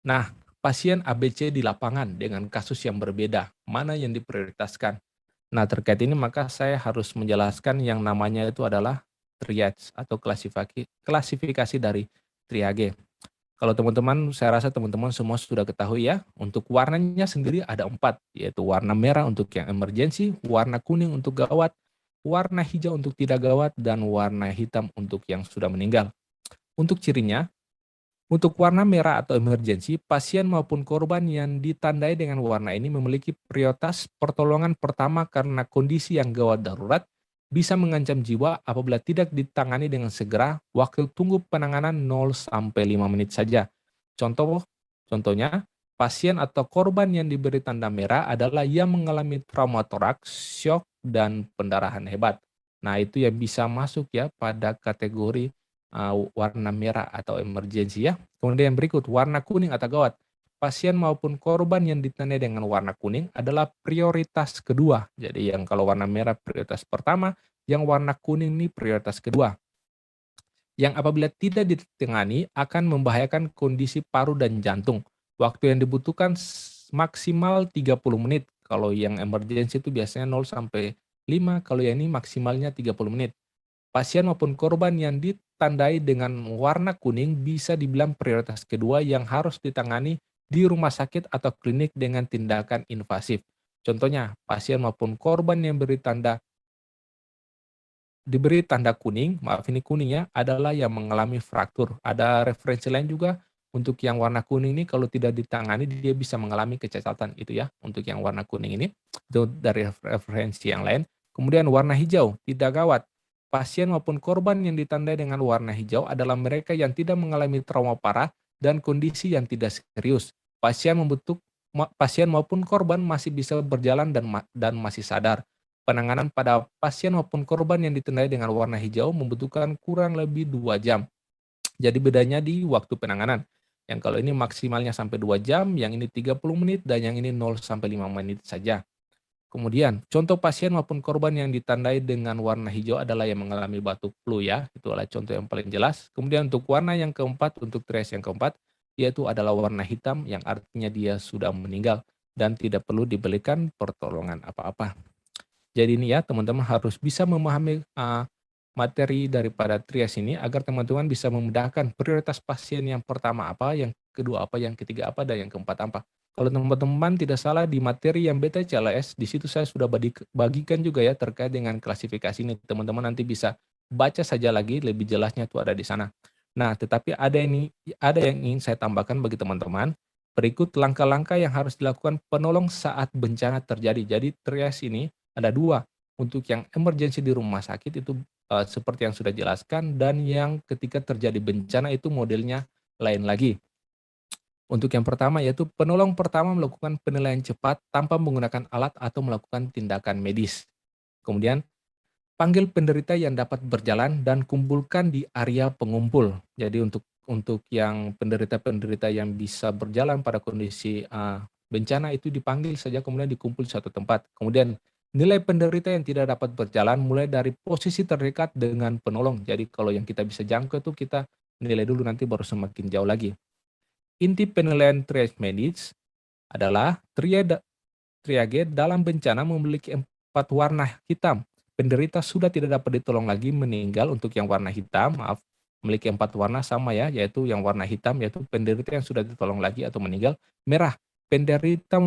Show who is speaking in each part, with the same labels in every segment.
Speaker 1: Nah, pasien ABC di lapangan dengan kasus yang berbeda, mana yang diprioritaskan? Nah, terkait ini maka saya harus menjelaskan yang namanya itu adalah triage atau klasifikasi dari triage. Kalau teman-teman, saya rasa teman-teman semua sudah ketahui ya, untuk warnanya sendiri ada 4, yaitu warna merah untuk yang emergensi, warna kuning untuk gawat, warna hijau untuk tidak gawat, dan warna hitam untuk yang sudah meninggal. Untuk cirinya, untuk warna merah atau emergensi, pasien maupun korban yang ditandai dengan warna ini memiliki prioritas pertolongan pertama karena kondisi yang gawat darurat bisa mengancam jiwa apabila tidak ditangani dengan segera. Waktu tunggu penanganan 0 sampai 5 menit saja. Contohnya, pasien atau korban yang diberi tanda merah adalah yang mengalami trauma toraks, shock, dan pendarahan hebat. Nah, itu yang bisa masuk ya pada kategori warna merah atau emergensi ya. Kemudian yang berikut, warna kuning atau gawat. Pasien maupun korban yang ditandai dengan warna kuning adalah prioritas kedua. Jadi yang kalau warna merah prioritas pertama, yang warna kuning ini prioritas kedua. Yang apabila tidak ditangani akan membahayakan kondisi paru dan jantung. Waktu yang dibutuhkan maksimal 30 menit. Kalau yang emergensi itu biasanya 0 sampai 5, kalau yang ini maksimalnya 30 menit. Pasien maupun korban yang ditandai dengan warna kuning bisa dibilang prioritas kedua yang harus ditangani di rumah sakit atau klinik dengan tindakan invasif. Contohnya, pasien maupun korban yang diberi tanda kuning, maaf ini kuning ya, adalah yang mengalami fraktur. Ada referensi lain juga untuk yang warna kuning ini kalau tidak ditangani dia bisa mengalami kecacatan itu ya, untuk yang warna kuning ini. Itu dari referensi yang lain. Kemudian warna hijau, tidak gawat. Pasien maupun korban yang ditandai dengan warna hijau adalah mereka yang tidak mengalami trauma parah dan kondisi yang tidak serius. Pasien maupun korban masih bisa berjalan dan masih sadar. Penanganan pada pasien maupun korban yang ditandai dengan warna hijau membutuhkan kurang lebih 2 jam. Jadi bedanya di waktu penanganan. Yang kalau ini maksimalnya sampai 2 jam, yang ini 30 menit, dan yang ini 0 sampai 5 menit saja. Kemudian, contoh pasien maupun korban yang ditandai dengan warna hijau adalah yang mengalami batuk flu ya. Itu adalah contoh yang paling jelas. Kemudian untuk warna yang keempat, untuk triage yang keempat, yaitu adalah warna hitam yang artinya dia sudah meninggal dan tidak perlu diberikan pertolongan apa-apa. Jadi ini ya teman-teman harus bisa memahami materi daripada trias ini agar teman-teman bisa memudahkan prioritas pasien yang pertama apa, yang kedua apa, yang ketiga apa, dan yang keempat apa. Kalau teman-teman tidak salah di materi yang BTCLS, di situ saya sudah bagikan juga ya terkait dengan klasifikasi ini. Teman-teman nanti bisa baca saja lagi, lebih jelasnya itu ada di sana. Nah, tetapi ada yang ingin saya tambahkan bagi teman-teman. Berikut langkah-langkah yang harus dilakukan penolong saat bencana terjadi. Jadi trias ini ada 2, untuk yang emergensi di rumah sakit itu, seperti yang sudah jelaskan, dan yang ketika terjadi bencana itu modelnya lain lagi. Untuk yang pertama yaitu penolong pertama melakukan penilaian cepat tanpa menggunakan alat atau melakukan tindakan medis. Kemudian, panggil penderita yang dapat berjalan dan kumpulkan di area pengumpul. Jadi untuk yang penderita-penderita yang bisa berjalan pada kondisi, bencana itu dipanggil saja kemudian dikumpul di satu tempat. Kemudian nilai penderita yang tidak dapat berjalan mulai dari posisi terdekat dengan penolong. Jadi kalau yang kita bisa jangkau itu kita nilai dulu nanti baru semakin jauh lagi. Inti penilaian triage medis adalah triage dalam bencana memiliki 4 warna hitam. Penderita sudah tidak dapat ditolong lagi meninggal untuk yang warna hitam, maaf, memiliki 4 warna sama ya, yaitu yang warna hitam yaitu penderita yang sudah ditolong lagi atau meninggal. Merah, penderita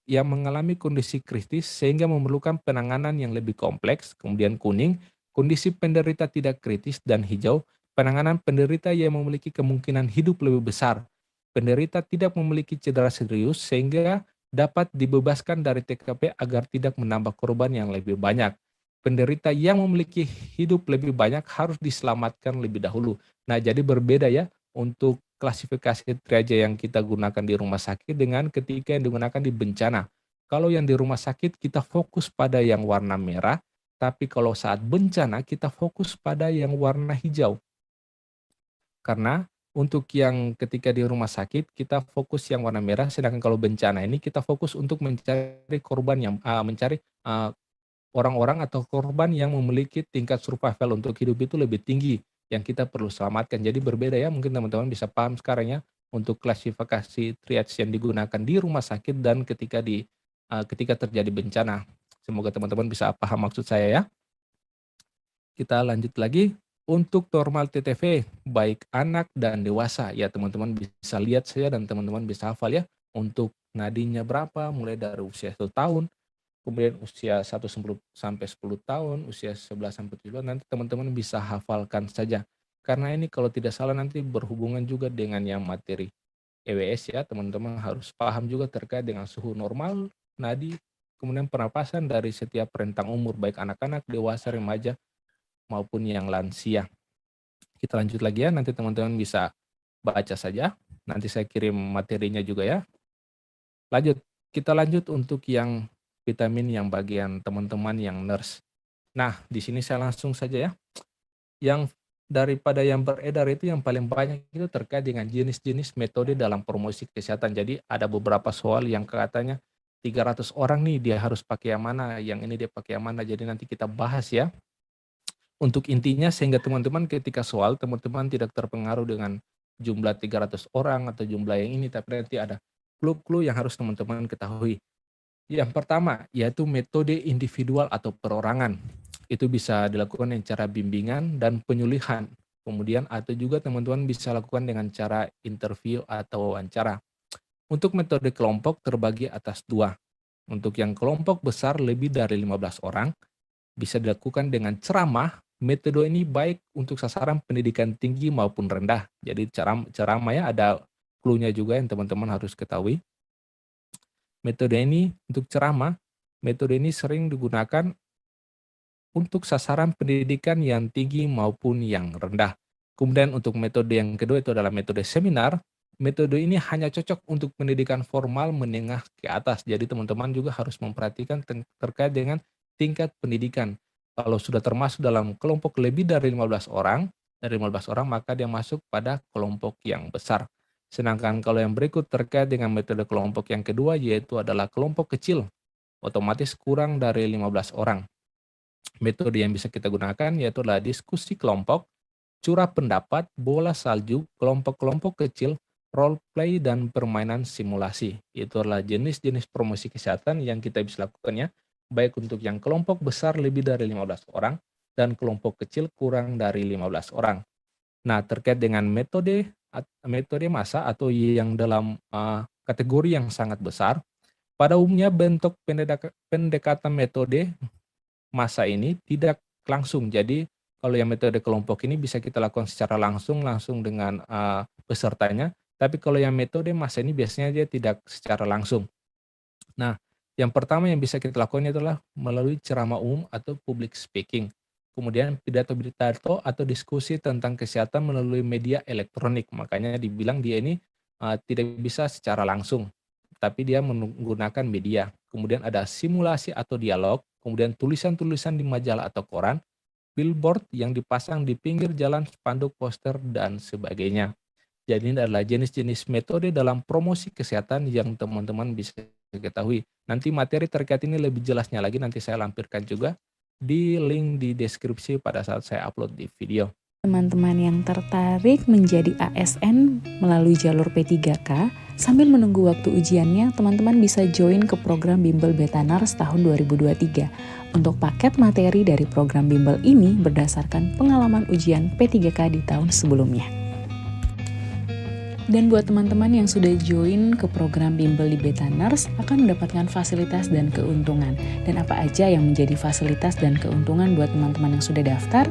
Speaker 1: yang mengalami kondisi kritis sehingga memerlukan penanganan yang lebih kompleks. Kemudian kuning, kondisi penderita tidak kritis, dan hijau, penanganan penderita yang memiliki kemungkinan hidup lebih besar. Penderita tidak memiliki cedera serius sehingga dapat dibebaskan dari TKP agar tidak menambah korban yang lebih banyak. Penderita yang memiliki hidup lebih banyak harus diselamatkan lebih dahulu. Nah, jadi berbeda ya untuk klasifikasi triage yang kita gunakan di rumah sakit dengan ketika yang digunakan di bencana. Kalau yang di rumah sakit kita fokus pada yang warna merah, tapi kalau saat bencana kita fokus pada yang warna hijau. Karena untuk yang ketika di rumah sakit, kita fokus yang warna merah, sedangkan kalau bencana ini kita fokus untuk mencari korban yang mencari, orang-orang atau korban yang memiliki tingkat survival untuk hidup itu lebih tinggi, yang kita perlu selamatkan. Jadi berbeda ya, mungkin teman-teman bisa paham sekarang ya, untuk klasifikasi triage yang digunakan di rumah sakit dan ketika terjadi bencana. Semoga teman-teman bisa paham maksud saya ya. Kita lanjut lagi. Untuk normal TTV, baik anak dan dewasa, ya teman-teman bisa lihat saja dan teman-teman bisa hafal ya. Untuk nadinya berapa, mulai dari usia 1 tahun, kemudian usia 1 sampai 10 tahun, usia 11 sampai 17, nanti teman-teman bisa hafalkan saja. Karena ini kalau tidak salah nanti berhubungan juga dengan yang materi EWS ya, teman-teman harus paham juga terkait dengan suhu normal, nadi, kemudian pernapasan dari setiap rentang umur, baik anak-anak, dewasa, remaja, maupun yang lansia. Kita lanjut lagi ya, nanti teman-teman bisa baca saja. Nanti saya kirim materinya juga ya. Kita lanjut untuk yang vitamin yang bagian teman-teman yang nurse. Nah, di sini saya langsung saja ya. Yang daripada yang beredar itu yang paling banyak itu terkait dengan jenis-jenis metode dalam promosi kesehatan. Jadi ada beberapa soal yang katanya 300 orang nih dia harus pakai yang mana, yang ini dia pakai yang mana. Jadi nanti kita bahas ya. Untuk intinya sehingga teman-teman ketika soal, teman-teman tidak terpengaruh dengan jumlah 300 orang atau jumlah yang ini, tapi nanti ada clue-clue yang harus teman-teman ketahui. Yang pertama, yaitu metode individual atau perorangan. Itu bisa dilakukan dengan cara bimbingan dan penyuluhan. Kemudian atau juga teman-teman bisa lakukan dengan cara interview atau wawancara. Untuk metode kelompok terbagi atas 2. Untuk yang kelompok besar lebih dari 15 orang, bisa dilakukan dengan ceramah. Metode ini baik untuk sasaran pendidikan tinggi maupun rendah. Jadi ceramah ya ada clue-nya juga yang teman-teman harus ketahui. Metode ini untuk ceramah, metode ini sering digunakan untuk sasaran pendidikan yang tinggi maupun yang rendah. Kemudian untuk metode yang kedua itu adalah metode seminar. Metode ini hanya cocok untuk pendidikan formal menengah ke atas. Jadi teman-teman juga harus memperhatikan terkait dengan tingkat pendidikan. Kalau sudah termasuk dalam kelompok lebih dari 15 orang, maka dia masuk pada kelompok yang besar. Sedangkan kalau yang berikut terkait dengan metode kelompok yang kedua yaitu adalah kelompok kecil, otomatis kurang dari 15 orang. Metode yang bisa kita gunakan yaitu adalah diskusi kelompok, curah pendapat, bola salju, kelompok-kelompok kecil, role play, dan permainan simulasi. Itu adalah jenis-jenis promosi kesehatan yang kita bisa lakukan ya, baik untuk yang kelompok besar lebih dari 15 orang dan kelompok kecil kurang dari 15 orang. Nah, terkait dengan metode massa atau yang dalam kategori yang sangat besar, pada umumnya bentuk pendekatan metode massa ini tidak langsung. Jadi kalau yang metode kelompok ini bisa kita lakukan secara langsung dengan pesertanya, tapi kalau yang metode massa ini biasanya dia tidak secara langsung. Nah, yang pertama yang bisa kita lakukan adalah melalui ceramah umum atau public speaking. Kemudian pidato-pidato atau diskusi tentang kesehatan melalui media elektronik. Makanya dibilang dia ini tidak bisa secara langsung, tapi dia menggunakan media. Kemudian ada simulasi atau dialog, kemudian tulisan-tulisan di majalah atau koran, billboard yang dipasang di pinggir jalan, spanduk, poster, dan sebagainya. Jadi ini adalah jenis-jenis metode dalam promosi kesehatan yang teman-teman bisa ketahui. Nanti materi terkait ini lebih jelasnya lagi nanti saya lampirkan juga di link di deskripsi pada saat saya upload di video.
Speaker 2: Teman-teman yang tertarik menjadi ASN melalui jalur P3K, sambil menunggu waktu ujiannya, teman-teman bisa join ke program Bimbel Beta Nurse tahun 2023. Untuk paket materi dari program Bimbel ini berdasarkan pengalaman ujian P3K di tahun sebelumnya. Dan buat teman-teman yang sudah join ke program Bimbel di Beta Nurse akan mendapatkan fasilitas dan keuntungan. Dan apa aja yang menjadi fasilitas dan keuntungan buat teman-teman yang sudah daftar?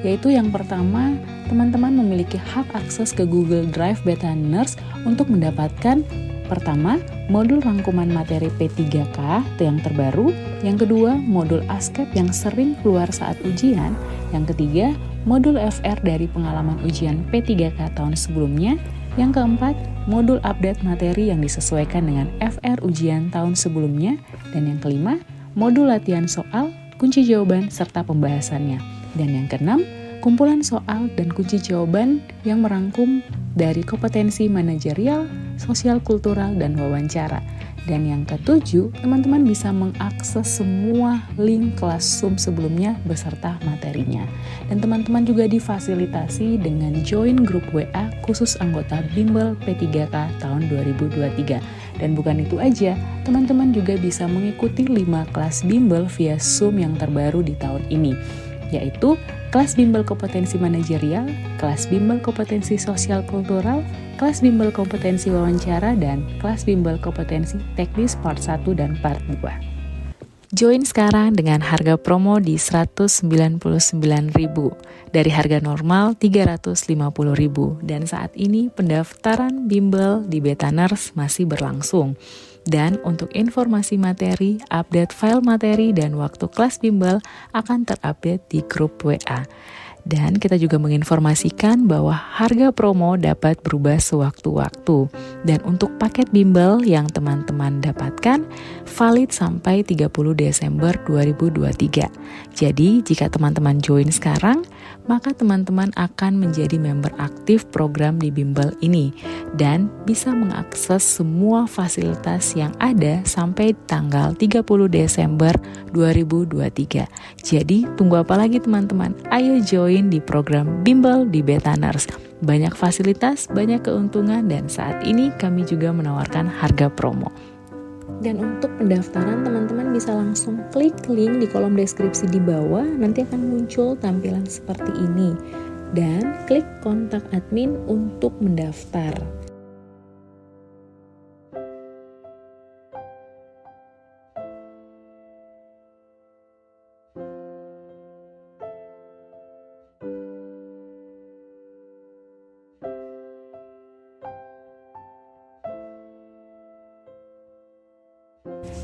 Speaker 2: Yaitu yang pertama, teman-teman memiliki hak akses ke Google Drive Beta Nurse untuk mendapatkan pertama, modul rangkuman materi P3K yang terbaru. Yang kedua, modul ASCAP yang sering keluar saat ujian. Yang ketiga, modul FR dari pengalaman ujian P3K tahun sebelumnya. Yang keempat, modul update materi yang disesuaikan dengan FR ujian tahun sebelumnya. Dan yang kelima, modul latihan soal, kunci jawaban, serta pembahasannya. Dan yang keenam, kumpulan soal dan kunci jawaban yang merangkum dari kompetensi manajerial, sosial kultural, dan wawancara. Dan yang ketujuh, teman-teman bisa mengakses semua link kelas Zoom sebelumnya beserta materinya. Dan teman-teman juga difasilitasi dengan join grup WA khusus anggota Bimbel P3K tahun 2023. Dan bukan itu aja, teman-teman juga bisa mengikuti 5 kelas Bimbel via Zoom yang terbaru di tahun ini, yaitu kelas Bimbel Kompetensi Manajerial, kelas Bimbel Kompetensi Sosial Kultural, kelas Bimbel Kompetensi Wawancara, dan kelas Bimbel Kompetensi Teknis Part 1 dan Part 2. Join sekarang dengan harga promo di Rp199.000 dari harga normal Rp350.000, dan saat ini pendaftaran bimbel di Betaners masih berlangsung. Dan untuk informasi materi, update file materi, dan waktu kelas bimbel akan terupdate di grup WA. Dan kita juga menginformasikan bahwa harga promo dapat berubah sewaktu-waktu. Dan untuk paket bimbel yang teman-teman dapatkan valid sampai 30 Desember 2023. Jadi jika teman-teman join sekarang, maka teman-teman akan menjadi member aktif program di bimbel ini dan bisa mengakses semua fasilitas yang ada sampai tanggal 30 Desember 2023. Jadi tunggu apa lagi teman-teman? Ayo join di program bimbel di Betaners. Banyak fasilitas, banyak keuntungan, dan saat ini kami juga menawarkan harga promo. Dan untuk pendaftaran teman-teman bisa langsung klik link di kolom deskripsi di bawah, nanti akan muncul tampilan seperti ini. Dan klik kontak admin untuk mendaftar.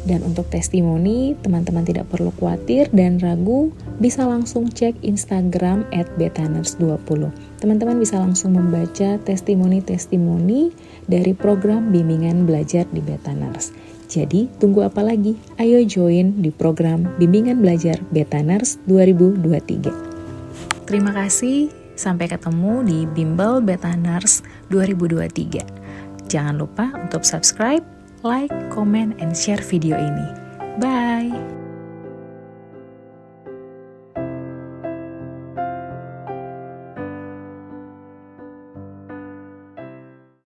Speaker 2: Dan untuk testimoni, teman-teman tidak perlu khawatir dan ragu, bisa langsung cek Instagram @betaners20. Teman-teman bisa langsung membaca testimoni-testimoni dari program bimbingan belajar di Betaners. Jadi, tunggu apa lagi? Ayo join di program bimbingan belajar Betaners 2023. Terima kasih, sampai ketemu di Bimbel Betaners 2023. Jangan lupa untuk subscribe, like, comment, and share video ini. Bye!